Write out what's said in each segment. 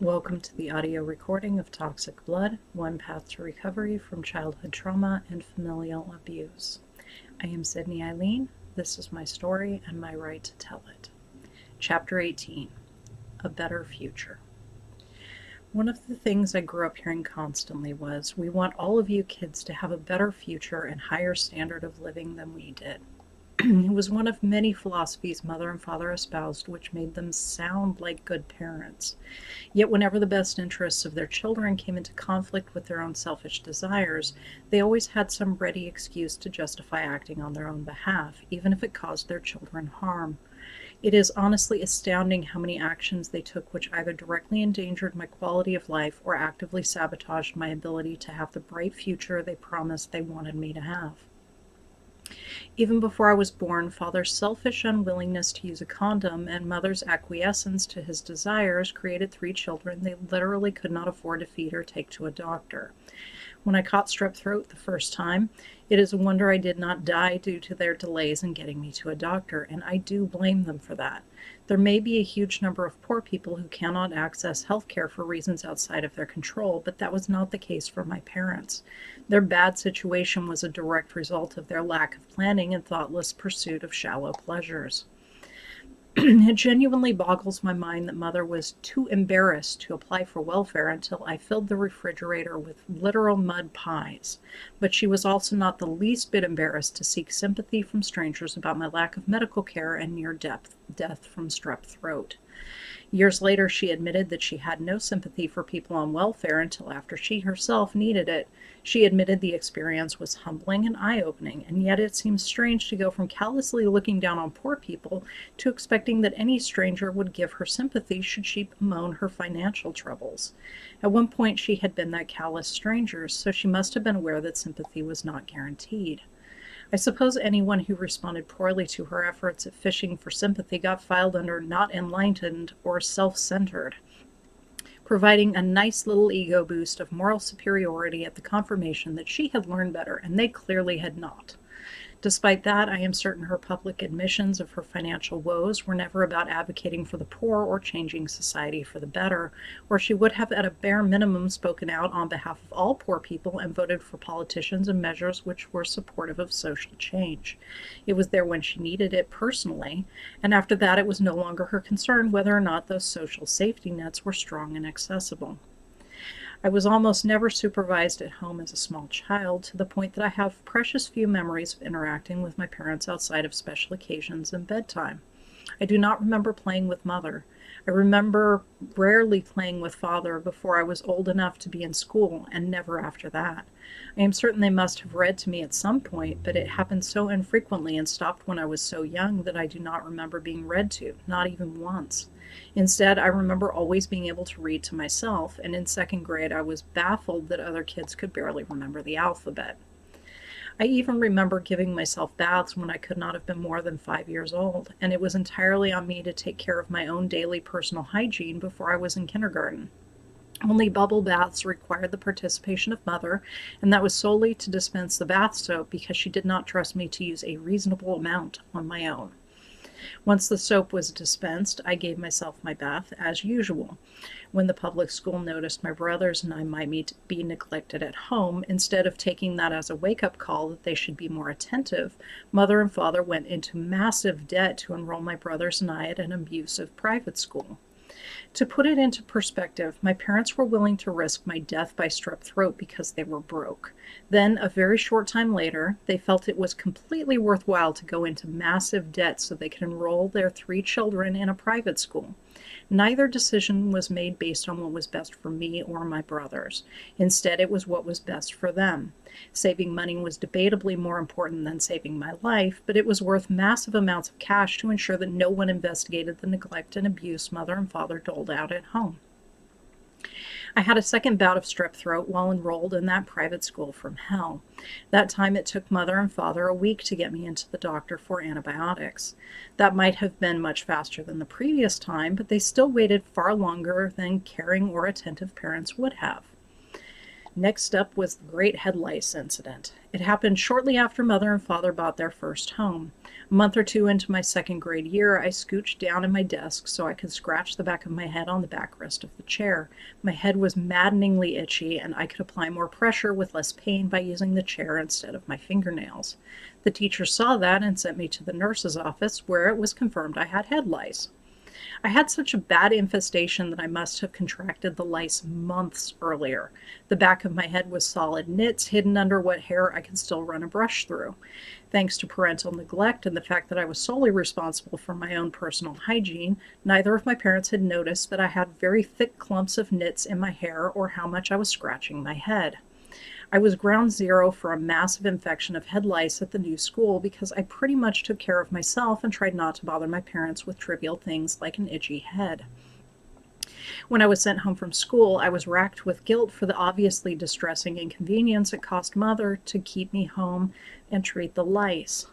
Welcome to the audio recording of Toxic Blood, One Path to Recovery from Childhood Trauma and Familial Abuse. I am Sydney Eileen. This is my story and my right to tell it. Chapter 18, A Better Future. One of the things I grew up hearing constantly was, we want all of you kids to have a better future and higher standard of living than we did. It was one of many philosophies mother and father espoused, which made them sound like good parents. Yet whenever the best interests of their children came into conflict with their own selfish desires, they always had some ready excuse to justify acting on their own behalf, even if it caused their children harm. It is honestly astounding how many actions they took which either directly endangered my quality of life or actively sabotaged my ability to have the bright future they promised they wanted me to have. Even before I was born, Father's selfish unwillingness to use a condom and Mother's acquiescence to his desires created 3 children they literally could not afford to feed or take to a doctor. When I caught strep throat the first time, it is a wonder I did not die due to their delays in getting me to a doctor, and I do blame them for that. There may be a huge number of poor people who cannot access health care for reasons outside of their control, but that was not the case for my parents. Their bad situation was a direct result of their lack of planning and thoughtless pursuit of shallow pleasures. It genuinely boggles my mind that Mother was too embarrassed to apply for welfare until I filled the refrigerator with literal mud pies. But she was also not the least bit embarrassed to seek sympathy from strangers about my lack of medical care and near death from strep throat. Years later, she admitted that she had no sympathy for people on welfare until after she herself needed it. She admitted the experience was humbling and eye-opening, and yet it seems strange to go from callously looking down on poor people to expecting that any stranger would give her sympathy should she bemoan her financial troubles. At one point, she had been that callous stranger, so she must have been aware that sympathy was not guaranteed. I suppose anyone who responded poorly to her efforts at fishing for sympathy got filed under not enlightened or self-centered, providing a nice little ego boost of moral superiority at the confirmation that she had learned better, and they clearly had not. Despite that, I am certain her public admissions of her financial woes were never about advocating for the poor or changing society for the better, or she would have at a bare minimum spoken out on behalf of all poor people and voted for politicians and measures which were supportive of social change. It was there when she needed it personally, and after that it was no longer her concern whether or not those social safety nets were strong and accessible. I was almost never supervised at home as a small child, to the point that I have precious few memories of interacting with my parents outside of special occasions and bedtime. I do not remember playing with Mother. I remember rarely playing with Father before I was old enough to be in school, and never after that. I am certain they must have read to me at some point, but it happened so infrequently and stopped when I was so young that I do not remember being read to, not even once. Instead, I remember always being able to read to myself, and in 2nd grade I was baffled that other kids could barely remember the alphabet. I even remember giving myself baths when I could not have been more than 5 years old, and it was entirely on me to take care of my own daily personal hygiene before I was in kindergarten. Only bubble baths required the participation of Mother, and that was solely to dispense the bath soap because she did not trust me to use a reasonable amount on my own. Once the soap was dispensed, I gave myself my bath as usual. When the public school noticed my brothers and I might be neglected at home, instead of taking that as a wake-up call that they should be more attentive, Mother and Father went into massive debt to enroll my brothers and I at an abusive private school. To put it into perspective, my parents were willing to risk my death by strep throat because they were broke. Then, a very short time later, they felt it was completely worthwhile to go into massive debt so they could enroll their 3 children in a private school. Neither decision was made based on what was best for me or my brothers. Instead, it was what was best for them. Saving money was debatably more important than saving my life, but it was worth massive amounts of cash to ensure that no one investigated the neglect and abuse Mother and Father doled out at home. I had a second bout of strep throat while enrolled in that private school from hell. That time it took Mother and Father a week to get me into the doctor for antibiotics. That might have been much faster than the previous time, but they still waited far longer than caring or attentive parents would have. Next up was the Great Head Lice incident. It happened shortly after Mother and Father bought their first home. A month or two into my second grade year, I scooched down in my desk so I could scratch the back of my head on the backrest of the chair. My head was maddeningly itchy, and I could apply more pressure with less pain by using the chair instead of my fingernails. The teacher saw that and sent me to the nurse's office, where it was confirmed I had head lice. I had such a bad infestation that I must have contracted the lice months earlier. The back of my head was solid nits hidden under what hair I could still run a brush through. Thanks to parental neglect and the fact that I was solely responsible for my own personal hygiene, neither of my parents had noticed that I had very thick clumps of nits in my hair or how much I was scratching my head. I was ground zero for a massive infection of head lice at the new school because I pretty much took care of myself and tried not to bother my parents with trivial things like an itchy head. When I was sent home from school, I was racked with guilt for the obviously distressing inconvenience it cost Mother to keep me home and treat the lice.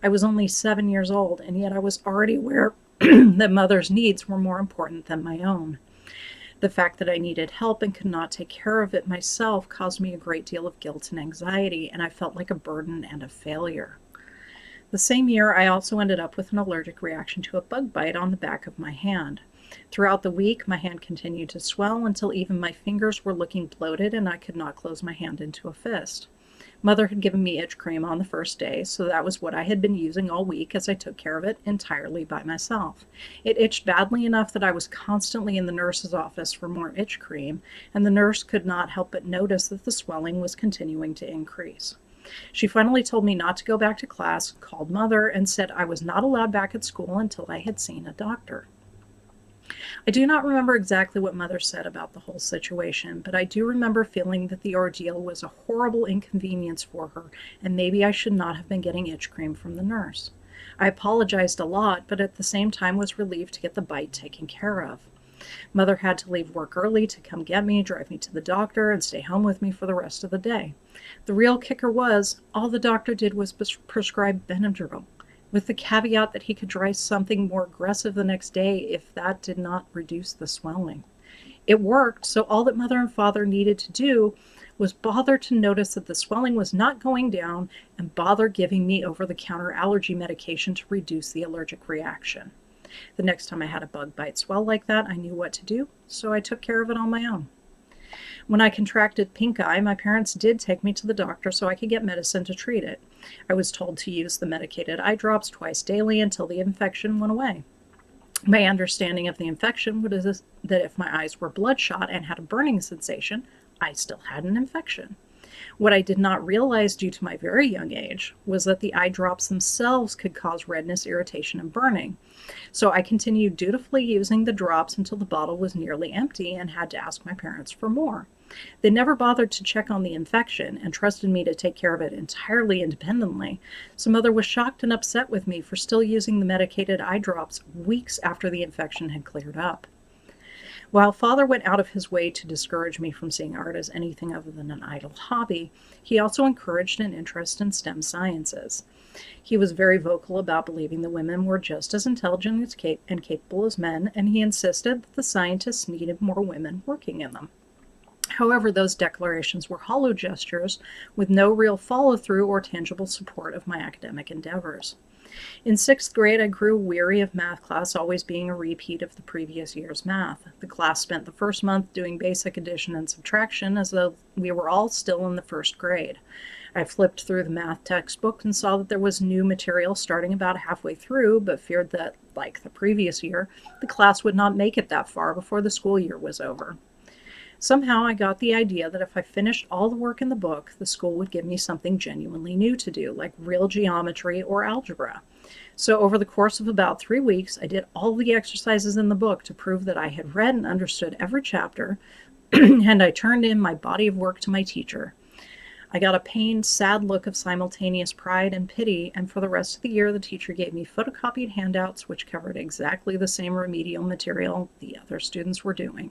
I was only 7 years old, and yet I was already aware that Mother's needs were more important than my own. The fact that I needed help and could not take care of it myself caused me a great deal of guilt and anxiety, and I felt like a burden and a failure. The same year, I also ended up with an allergic reaction to a bug bite on the back of my hand. Throughout the week, my hand continued to swell until even my fingers were looking bloated and I could not close my hand into a fist. Mother had given me itch cream on the first day, so that was what I had been using all week as I took care of it entirely by myself. It itched badly enough that I was constantly in the nurse's office for more itch cream, and the nurse could not help but notice that the swelling was continuing to increase. She finally told me not to go back to class, called Mother, and said I was not allowed back at school until I had seen a doctor. I do not remember exactly what Mother said about the whole situation, but I do remember feeling that the ordeal was a horrible inconvenience for her, and maybe I should not have been getting itch cream from the nurse. I apologized a lot, but at the same time was relieved to get the bite taken care of. Mother had to leave work early to come get me, drive me to the doctor, and stay home with me for the rest of the day. The real kicker was, all the doctor did was prescribe Benadryl, with the caveat that he could try something more aggressive the next day if that did not reduce the swelling. It worked, so all that Mother and Father needed to do was bother to notice that the swelling was not going down and bother giving me over-the-counter allergy medication to reduce the allergic reaction. The next time I had a bug bite swell like that, I knew what to do, so I took care of it on my own. When I contracted pink eye, my parents did take me to the doctor so I could get medicine to treat it. I was told to use the medicated eye drops twice daily until the infection went away. My understanding of the infection was that if my eyes were bloodshot and had a burning sensation, I still had an infection. What I did not realize due to my very young age was that the eye drops themselves could cause redness, irritation, and burning. So I continued dutifully using the drops until the bottle was nearly empty and had to ask my parents for more. They never bothered to check on the infection and trusted me to take care of it entirely independently, so Mother was shocked and upset with me for still using the medicated eye drops weeks after the infection had cleared up. While Father went out of his way to discourage me from seeing art as anything other than an idle hobby, he also encouraged an interest in STEM sciences. He was very vocal about believing that women were just as intelligent and capable as men, and he insisted that the scientists needed more women working in them. However, those declarations were hollow gestures with no real follow-through or tangible support of my academic endeavors. In 6th grade, I grew weary of math class always being a repeat of the previous year's math. The class spent the first month doing basic addition and subtraction as though we were all still in the 1st grade. I flipped through the math textbook and saw that there was new material starting about halfway through, but feared that, like the previous year, the class would not make it that far before the school year was over. Somehow I got the idea that if I finished all the work in the book, the school would give me something genuinely new to do, like real geometry or algebra. So over the course of about 3 weeks, I did all the exercises in the book to prove that I had read and understood every chapter, and I turned in my body of work to my teacher. I got a pained, sad look of simultaneous pride and pity, and for the rest of the year, the teacher gave me photocopied handouts which covered exactly the same remedial material the other students were doing.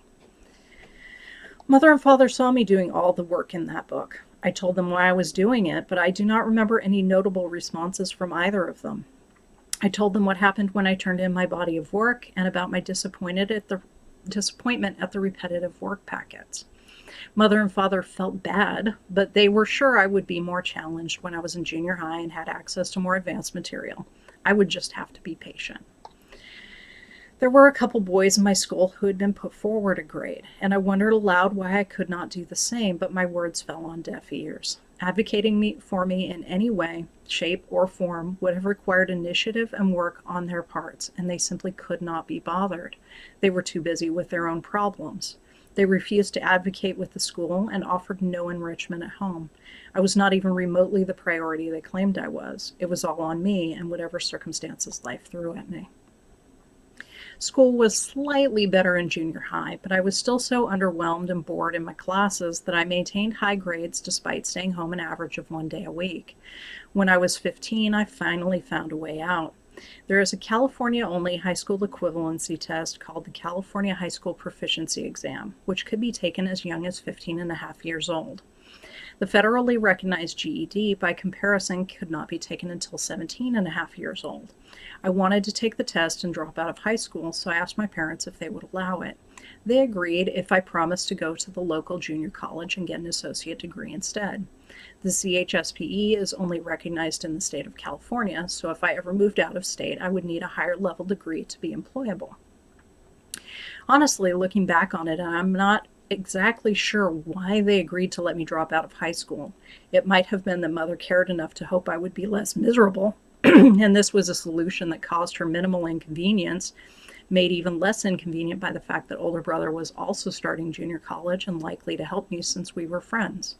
Mother and Father saw me doing all the work in that book. I told them why I was doing it, but I do not remember any notable responses from either of them. I told them what happened when I turned in my body of work and about my disappointment at the repetitive work packets. Mother and father felt bad, but they were sure I would be more challenged when I was in junior high and had access to more advanced material. I would just have to be patient. There were a couple boys in my school who had been put forward a grade, and I wondered aloud why I could not do the same, but my words fell on deaf ears. Advocating for me in any way, shape, or form would have required initiative and work on their parts, and they simply could not be bothered. They were too busy with their own problems. They refused to advocate with the school and offered no enrichment at home. I was not even remotely the priority they claimed I was. It was all on me and whatever circumstances life threw at me. School was slightly better in junior high, but I was still so underwhelmed and bored in my classes that I maintained high grades despite staying home an average of 1 day a week. When I was 15, I finally found a way out. There is a California-only high school equivalency test called the California High School Proficiency Exam, which could be taken as young as 15 and a half years old. The federally recognized GED, by comparison, could not be taken until 17 and a half years old. I wanted to take the test and drop out of high school, so I asked my parents if they would allow it. They agreed if I promised to go to the local junior college and get an associate degree instead. The CHSPE is only recognized in the state of California, so if I ever moved out of state, I would need a higher level degree to be employable. Honestly, looking back on it, I'm not exactly sure why they agreed to let me drop out of high school. It might have been that Mother cared enough to hope I would be less miserable, and this was a solution that caused her minimal inconvenience, made even less inconvenient by the fact that older brother was also starting junior college and likely to help me since we were friends.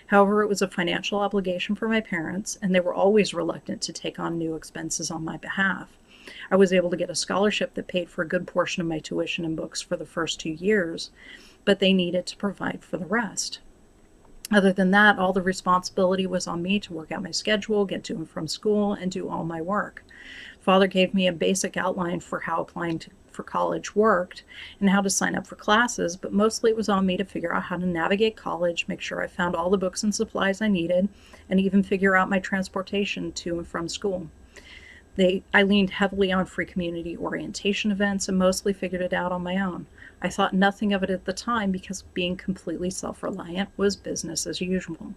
However, it was a financial obligation for my parents, and they were always reluctant to take on new expenses on my behalf. I was able to get a scholarship that paid for a good portion of my tuition and books for the first 2 years, but they needed to provide for the rest. Other than that, all the responsibility was on me to work out my schedule, get to and from school, and do all my work. Father gave me a basic outline for how applying for college worked and how to sign up for classes, but mostly it was on me to figure out how to navigate college, make sure I found all the books and supplies I needed, and even figure out my transportation to and from school. I leaned heavily on free community orientation events and mostly figured it out on my own. I thought nothing of it at the time because being completely self-reliant was business as usual.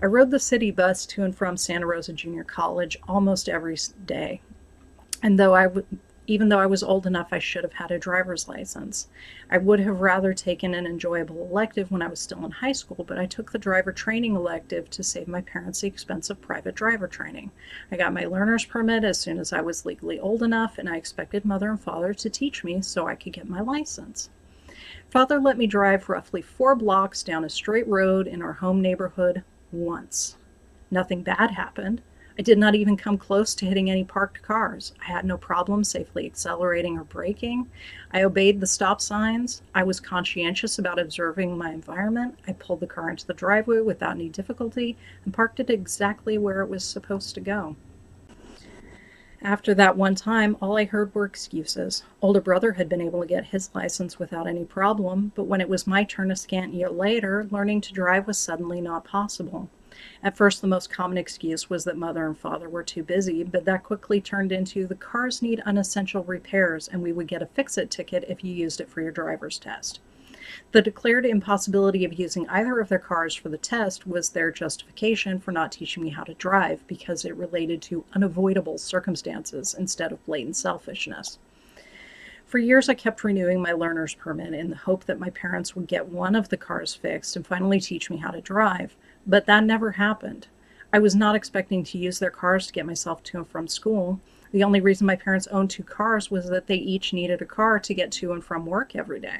I rode the city bus to and from Santa Rosa Junior College almost every day, and even though I was old enough, I should have had a driver's license. I would have rather taken an enjoyable elective when I was still in high school, but I took the driver training elective to save my parents the expense of private driver training. I got my learner's permit as soon as I was legally old enough, and I expected Mother and Father to teach me so I could get my license. Father let me drive roughly 4 blocks down a straight road in our home neighborhood once. Nothing bad happened. I did not even come close to hitting any parked cars. I had no problem safely accelerating or braking. I obeyed the stop signs. I was conscientious about observing my environment. I pulled the car into the driveway without any difficulty and parked it exactly where it was supposed to go. After that one time, all I heard were excuses. Older brother had been able to get his license without any problem, but when it was my turn a scant year later, learning to drive was suddenly not possible. At first, the most common excuse was that Mother and Father were too busy, but that quickly turned into the cars need unessential repairs and we would get a fix-it ticket if you used it for your driver's test. The declared impossibility of using either of their cars for the test was their justification for not teaching me how to drive because it related to unavoidable circumstances instead of blatant selfishness. For years, I kept renewing my learner's permit in the hope that my parents would get one of the cars fixed and finally teach me how to drive, but that never happened. I was not expecting to use their cars to get myself to and from school. The only reason my parents owned 2 cars was that they each needed a car to get to and from work every day.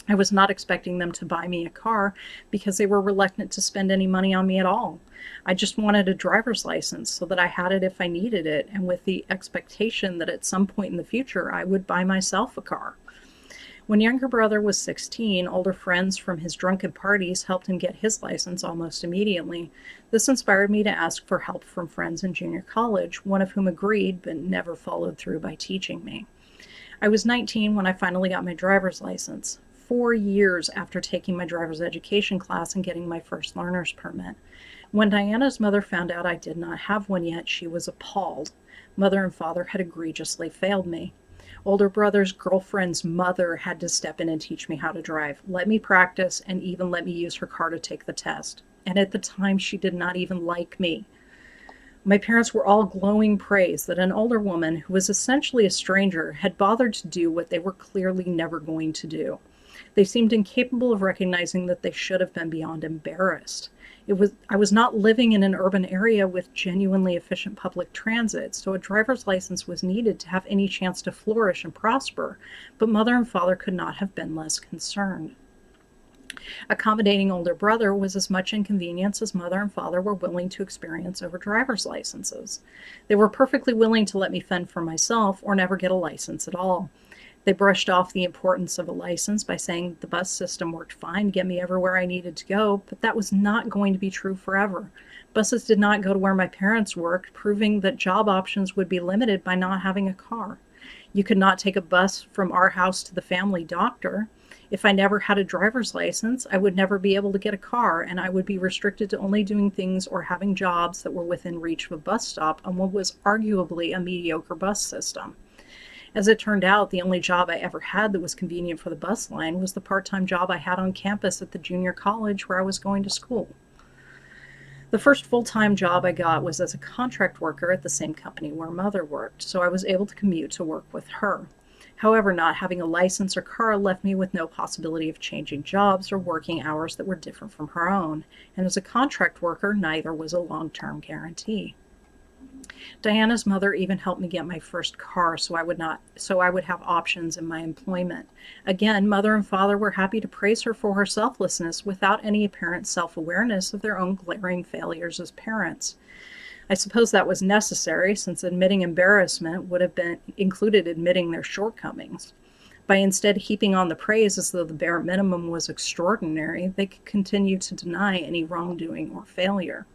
I was not expecting them to buy me a car because they were reluctant to spend any money on me at all. I just wanted a driver's license so that I had it if I needed it, and with the expectation that at some point in the future I would buy myself a car. When younger brother was 16, older friends from his drunken parties helped him get his license almost immediately. This inspired me to ask for help from friends in junior college, one of whom agreed but never followed through by teaching me. I was 19 when I finally got my driver's license, 4 years after taking my driver's education class and getting my first learner's permit. When Diana's mother found out I did not have one yet, she was appalled. Mother and Father had egregiously failed me. Older brother's girlfriend's mother had to step in and teach me how to drive, let me practice, and even let me use her car to take the test. And at the time, she did not even like me. My parents were all glowing praise that an older woman, who was essentially a stranger, had bothered to do what they were clearly never going to do. They seemed incapable of recognizing that they should have been beyond embarrassed. I was not living in an urban area with genuinely efficient public transit, so a driver's license was needed to have any chance to flourish and prosper, but mother and father could not have been less concerned. Accommodating older brother was as much inconvenience as mother and father were willing to experience over driver's licenses. They were perfectly willing to let me fend for myself or never get a license at all. They brushed off the importance of a license by saying the bus system worked fine to get me everywhere I needed to go, but that was not going to be true forever. Buses did not go to where my parents worked, proving that job options would be limited by not having a car. You could not take a bus from our house to the family doctor. If I never had a driver's license, I would never be able to get a car, and I would be restricted to only doing things or having jobs that were within reach of a bus stop on what was arguably a mediocre bus system. As it turned out, the only job I ever had that was convenient for the bus line was the part-time job I had on campus at the junior college where I was going to school. The first full-time job I got was as a contract worker at the same company where mother worked, so I was able to commute to work with her. However, not having a license or car left me with no possibility of changing jobs or working hours that were different from her own, and as a contract worker, neither was a long-term guarantee. Diana's mother even helped me get my first car so I would have options in my employment. Again, mother and father were happy to praise her for her selflessness without any apparent self-awareness of their own glaring failures as parents. I suppose that was necessary, since admitting embarrassment would have been included admitting their shortcomings. By instead heaping on the praise as though the bare minimum was extraordinary, they could continue to deny any wrongdoing or failure.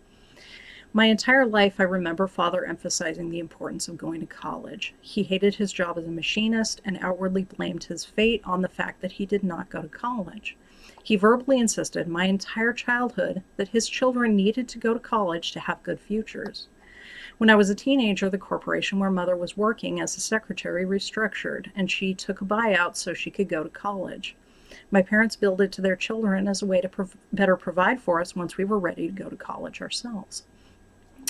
My entire life, I remember father emphasizing the importance of going to college. He hated his job as a machinist and outwardly blamed his fate on the fact that he did not go to college. He verbally insisted my entire childhood that his children needed to go to college to have good futures. When I was a teenager, the corporation where mother was working as a secretary restructured, and she took a buyout so she could go to college. My parents billed it to their children as a way to better provide for us once we were ready to go to college ourselves.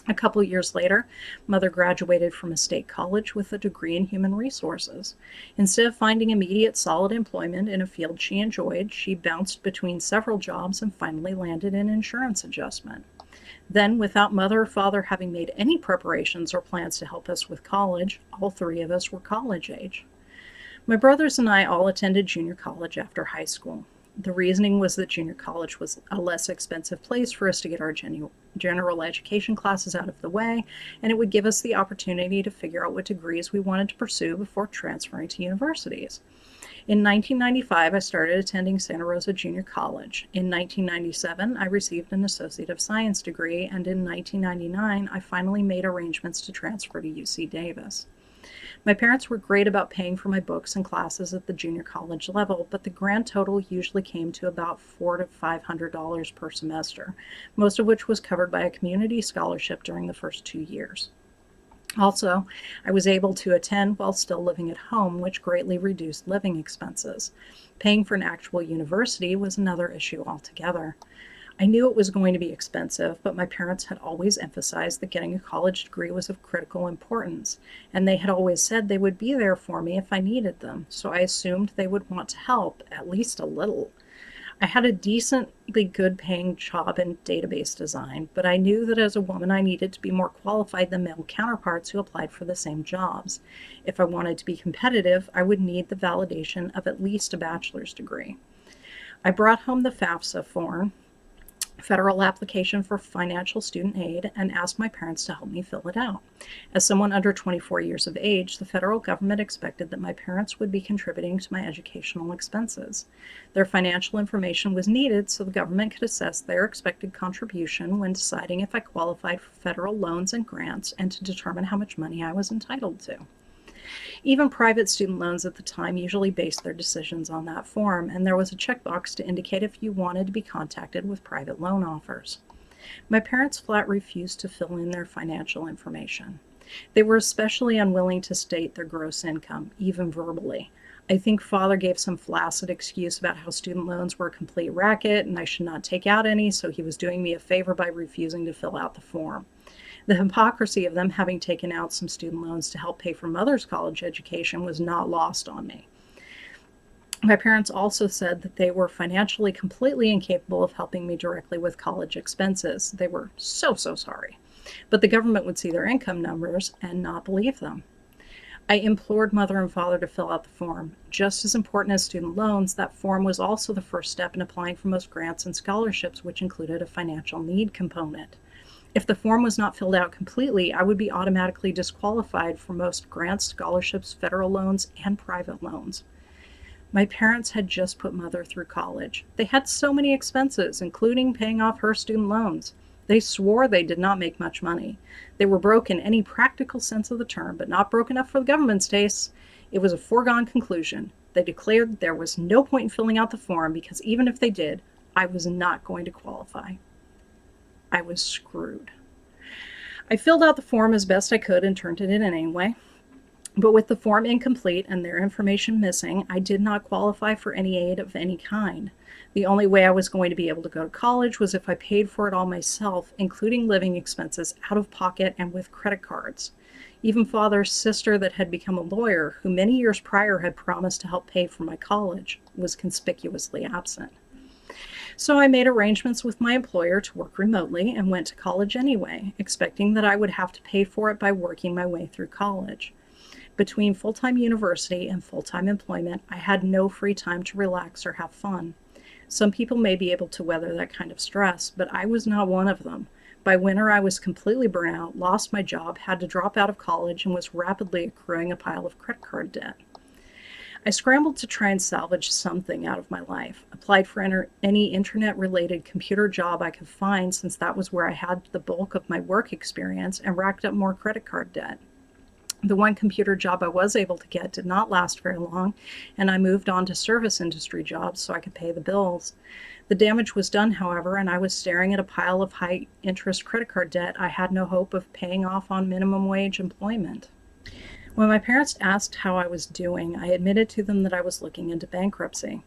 A couple years later, mother graduated from a state college with a degree in human resources. Instead of finding immediate solid employment in a field she enjoyed, she bounced between several jobs and finally landed in insurance adjustment. Then, without mother or father having made any preparations or plans to help us with college, all three of us were college age. My brothers and I all attended junior college after high school. The reasoning was that junior college was a less expensive place for us to get our general education classes out of the way, and it would give us the opportunity to figure out what degrees we wanted to pursue before transferring to universities. In 1995, I started attending Santa Rosa Junior College. In 1997, I received an Associate of Science degree, and in 1999, I finally made arrangements to transfer to UC Davis. My parents were great about paying for my books and classes at the junior college level, but the grand total usually came to about $400 to $500 per semester, most of which was covered by a community scholarship during the first 2 years. Also, I was able to attend while still living at home, which greatly reduced living expenses. Paying for an actual university was another issue altogether. I knew it was going to be expensive, but my parents had always emphasized that getting a college degree was of critical importance, and they had always said they would be there for me if I needed them, so I assumed they would want to help, at least a little. I had a decently good paying job in database design, but I knew that as a woman I needed to be more qualified than male counterparts who applied for the same jobs. If I wanted to be competitive, I would need the validation of at least a bachelor's degree. I brought home the FAFSA form, Federal Application for Financial Student Aid, and asked my parents to help me fill it out. As someone under 24 years of age, the federal government expected that my parents would be contributing to my educational expenses. Their financial information was needed so the government could assess their expected contribution when deciding if I qualified for federal loans and grants and to determine how much money I was entitled to. Even private student loans at the time usually based their decisions on that form, and there was a checkbox to indicate if you wanted to be contacted with private loan offers. My parents flat refused to fill in their financial information. They were especially unwilling to state their gross income, even verbally. I think Father gave some flaccid excuse about how student loans were a complete racket and I should not take out any, so he was doing me a favor by refusing to fill out the form. The hypocrisy of them having taken out some student loans to help pay for Mother's college education was not lost on me. My parents also said that they were financially completely incapable of helping me directly with college expenses. They were so sorry. But the government would see their income numbers and not believe them. I implored Mother and Father to fill out the form. Just as important as student loans, that form was also the first step in applying for most grants and scholarships, which included a financial need component. If the form was not filled out completely, I would be automatically disqualified for most grants, scholarships, federal loans, and private loans. My parents had just put Mother through college. They had so many expenses, including paying off her student loans. They swore they did not make much money. They were broke in any practical sense of the term, but not broke enough for the government's taste. It was a foregone conclusion. They declared there was no point in filling out the form because even if they did, I was not going to qualify. I was screwed. I filled out the form as best I could and turned it in anyway. But with the form incomplete and their information missing, I did not qualify for any aid of any kind. The only way I was going to be able to go to college was if I paid for it all myself, including living expenses out of pocket and with credit cards. Even Father's sister that had become a lawyer, who many years prior had promised to help pay for my college, was conspicuously absent. So I made arrangements with my employer to work remotely and went to college anyway, expecting that I would have to pay for it by working my way through college. Between full-time university and full-time employment, I had no free time to relax or have fun. Some people may be able to weather that kind of stress, but I was not one of them. By winter, I was completely burnt out, lost my job, had to drop out of college, and was rapidly accruing a pile of credit card debt. I scrambled to try and salvage something out of my life, applied for any internet-related computer job I could find since that was where I had the bulk of my work experience, and racked up more credit card debt. The one computer job I was able to get did not last very long, and I moved on to service industry jobs so I could pay the bills. The damage was done, however, and I was staring at a pile of high-interest credit card debt I had no hope of paying off on minimum wage employment. When my parents asked how I was doing, I admitted to them that I was looking into bankruptcy.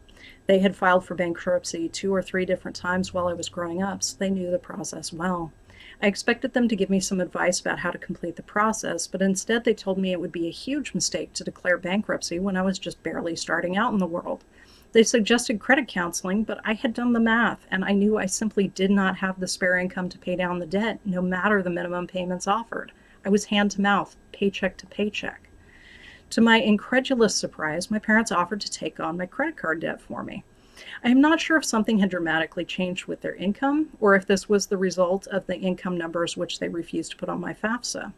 They had filed for bankruptcy 2 or 3 different times while I was growing up, so they knew the process well. I expected them to give me some advice about how to complete the process, but instead they told me it would be a huge mistake to declare bankruptcy when I was just barely starting out in the world. They suggested credit counseling, but I had done the math, and I knew I simply did not have the spare income to pay down the debt, no matter the minimum payments offered. I was hand to mouth, paycheck to paycheck. To my incredulous surprise, my parents offered to take on my credit card debt for me. I am not sure if something had dramatically changed with their income, or if this was the result of the income numbers which they refused to put on my FAFSA.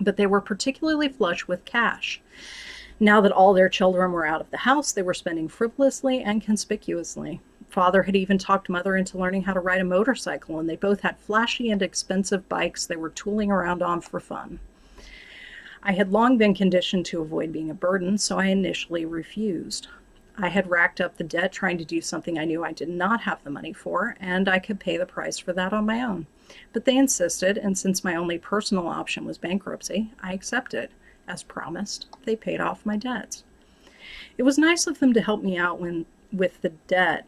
But they were particularly flush with cash. Now that all their children were out of the house, they were spending frivolously and conspicuously. Father had even talked Mother into learning how to ride a motorcycle, and they both had flashy and expensive bikes they were tooling around on for fun. I had long been conditioned to avoid being a burden, so I initially refused. I had racked up the debt trying to do something I knew I did not have the money for, and I could pay the price for that on my own. But they insisted, and since my only personal option was bankruptcy, I accepted. As promised, they paid off my debts. It was nice of them to help me out with the debt,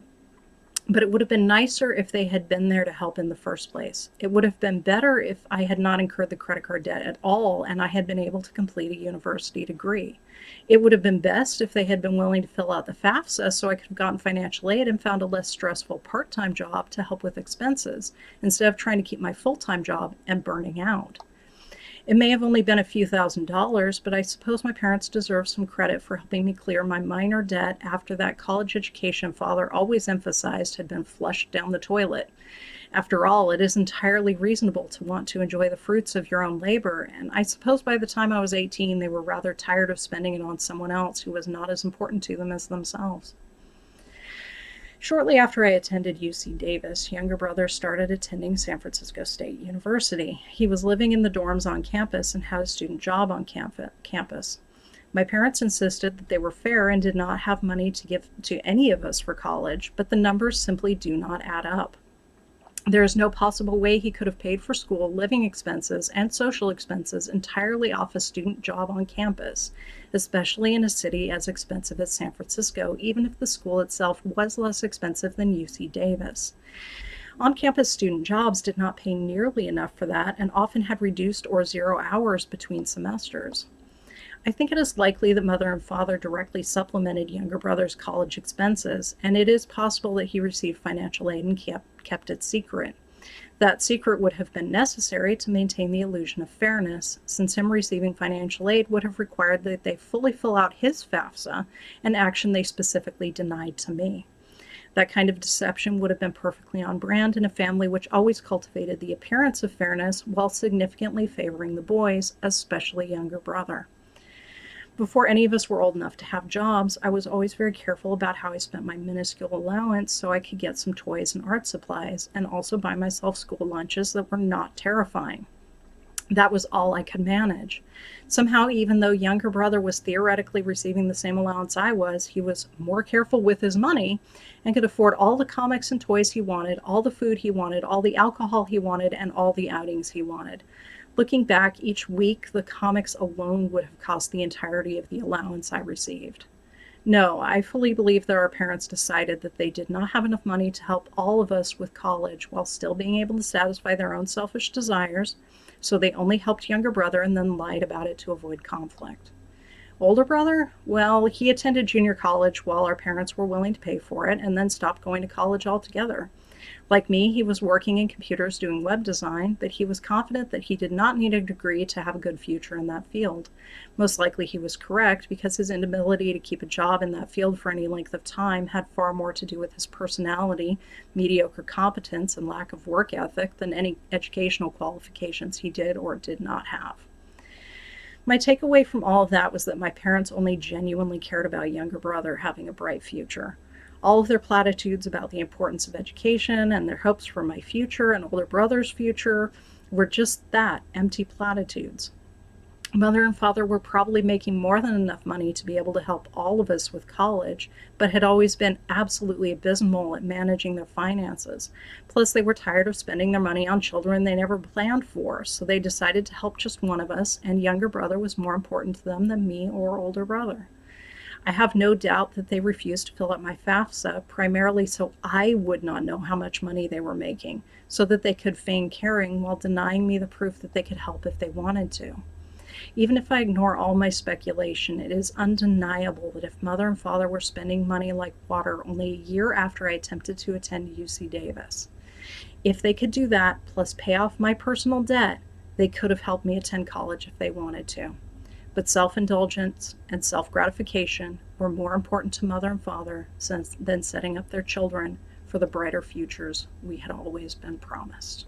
but it would have been nicer if they had been there to help in the first place. It would have been better if I had not incurred the credit card debt at all and I had been able to complete a university degree. It would have been best if they had been willing to fill out the FAFSA so I could have gotten financial aid and found a less stressful part-time job to help with expenses, instead of trying to keep my full-time job and burning out. It may have only been a few $1,000s, but I suppose my parents deserve some credit for helping me clear my minor debt after that college education Father always emphasized had been flushed down the toilet. After all, it is entirely reasonable to want to enjoy the fruits of your own labor, and I suppose by the time I was 18, they were rather tired of spending it on someone else who was not as important to them as themselves. Shortly after I attended UC Davis, younger brother started attending San Francisco State University. He was living in the dorms on campus and had a student job on campus. My parents insisted that they were fair and did not have money to give to any of us for college, but the numbers simply do not add up. There is no possible way he could have paid for school, living expenses, and social expenses entirely off a student job on campus, especially in a city as expensive as San Francisco, even if the school itself was less expensive than UC Davis. On campus student jobs did not pay nearly enough for that and often had reduced or 0 hours between semesters. I think it is likely that mother and father directly supplemented younger brother's college expenses, and it is possible that he received financial aid and kept it secret. That secret would have been necessary to maintain the illusion of fairness, since him receiving financial aid would have required that they fully fill out his FAFSA, an action they specifically denied to me. That kind of deception would have been perfectly on brand in a family which always cultivated the appearance of fairness while significantly favoring the boys, especially younger brother. Before any of us were old enough to have jobs, I was always very careful about how I spent my minuscule allowance so I could get some toys and art supplies, and also buy myself school lunches that were not terrifying. That was all I could manage. Somehow, even though younger brother was theoretically receiving the same allowance I was, he was more careful with his money and could afford all the comics and toys he wanted, all the food he wanted, all the alcohol he wanted, and all the outings he wanted. Looking back, each week the comics alone would have cost the entirety of the allowance I received. No, I fully believe that our parents decided that they did not have enough money to help all of us with college while still being able to satisfy their own selfish desires, so they only helped younger brother and then lied about it to avoid conflict. Older brother, well, he attended junior college while our parents were willing to pay for it and then stopped going to college altogether. Like me, he was working in computers doing web design, but he was confident that he did not need a degree to have a good future in that field. Most likely he was correct, because his inability to keep a job in that field for any length of time had far more to do with his personality, mediocre competence, and lack of work ethic than any educational qualifications he did or did not have. My takeaway from all of that was that my parents only genuinely cared about younger brother having a bright future. All of their platitudes about the importance of education and their hopes for my future and older brother's future were just that, empty platitudes. Mother and father were probably making more than enough money to be able to help all of us with college, but had always been absolutely abysmal at managing their finances. Plus, they were tired of spending their money on children they never planned for, so they decided to help just one of us, and younger brother was more important to them than me or older brother. I have no doubt that they refused to fill out my FAFSA primarily so I would not know how much money they were making, so that they could feign caring while denying me the proof that they could help if they wanted to. Even if I ignore all my speculation, it is undeniable that if mother and father were spending money like water only a year after I attempted to attend UC Davis, if they could do that, plus pay off my personal debt, they could have helped me attend college if they wanted to. But self-indulgence and self-gratification were more important to mother and father than setting up their children for the brighter futures we had always been promised.